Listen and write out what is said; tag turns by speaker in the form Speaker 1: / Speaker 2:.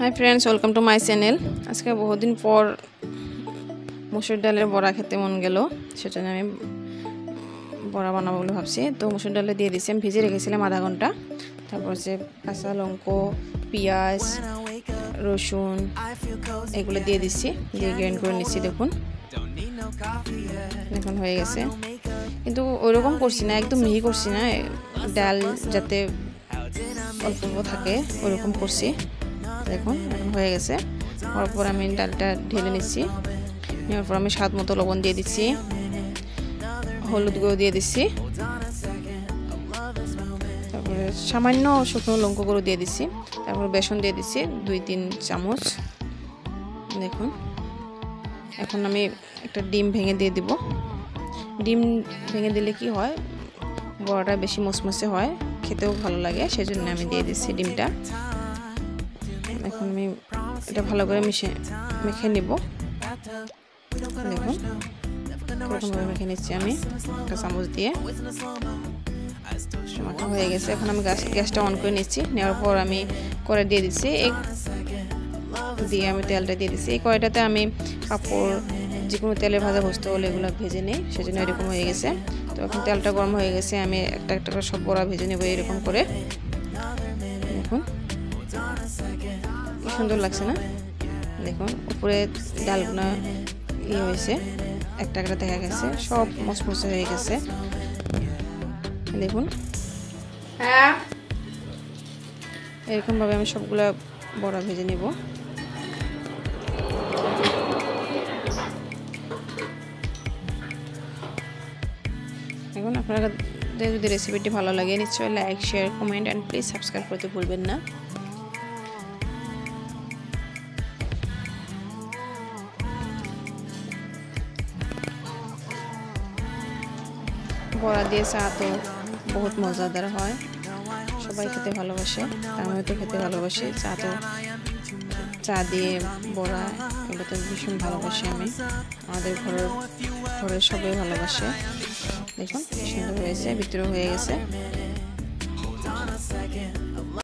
Speaker 1: Hi friends, welcome to my channel. आज के बहुत दिन पर मसुर डालेर बड़ा खेते मन गेल, सेजन्य आमी बड़ा बानाबो बोले भाबছি। तो मसुर डाले दिए दिছি, भिजे रेखेছিলাম आधा घंटा। তারপর যে কাঁচা লঙ্কা, পেঁয়াজ, রসুন এগুলো দিয়ে দিছি, দিয়ে গ্রাইন্ড করে নিছি। দেখুন এখন হয়ে গেছে, কিন্তু ওইরকম করছি না, একদম মিহি করছি না, ডাল যাতে অল্প অল্প থাকে ওইরকম করছি। দেখুন এখন হয়ে গেছে। তারপর আমি ডালটা ঢেলে নিচ্ছি, নেওয়ার পর আমি স্বাদ মতো লবণ দিয়ে দিচ্ছি, হলুদ গুঁড়ো দিয়ে দিচ্ছি, তারপরে সামান্য শুকনো লঙ্কা গুঁড়ো দিয়ে দিচ্ছি, তারপর বেসন দিয়ে দিচ্ছি 2-3 চামচ। দেখুন এখন আমি একটা ডিম ভেঙে দিয়ে দিব। ডিম ভেঙে দিলে কি হয়, বড়াটা বেশি মচমচে হয়, খেতেও ভালো লাগে, সেজন্য আমি দিয়ে দিচ্ছি ডিমটা। এখন আমি এটা ভালো করে মেখে নিব। দেখুন এরকমভাবে মেখে নিচ্ছি আমি একটা চামচ দিয়ে। মাখা হয়ে গেছে, এখন আমি গ্যাসটা অন করে নিচ্ছি। নেওয়ার পর আমি কড়াই দিয়ে দিচ্ছি, দিয়ে আমি তেলটা দিয়ে দিচ্ছি। এই কড়াইটাতে আমি পাঁপড়, যে কোনো তেলে ভাজা বস্তু হলে এগুলো ভেজে নিই, সেজন্য এরকম হয়ে গেছে। তো এখন তেলটা গরম হয়ে গেছে, আমি একটা একটা করে সব বড়া ভেজে নেব এরকম করে। দেখুন কি সুন্দর লাগছে না? দেখুন উপরে ডালগুলো হয়েছে, একটা একটা দেখা গেছে, সব মচমচে হয়ে গেছে। দেখুন এরকম ভাবে আমি সবগুলা বড়া ভেজে নেব। এখন আপনাদের যদি রেসিপিটি ভালো লাগে নিশ্চয়ই like, share, comment and please subscribe করতে ভুলবেন না। বড়া দিয়ে চা তো বহুত মজাদার হয়, সবাই খেতে ভালোবাসে, আমিও তো খেতে ভালোবাসি। চা দিয়ে বড়া এগুলো তো ভীষণ ভালোবাসি আমি, আমাদের ঘরের সবাই ভালোবাসে। দেখুন কি সুন্দর হয়েছে, ভিতরে হয়ে গেছে।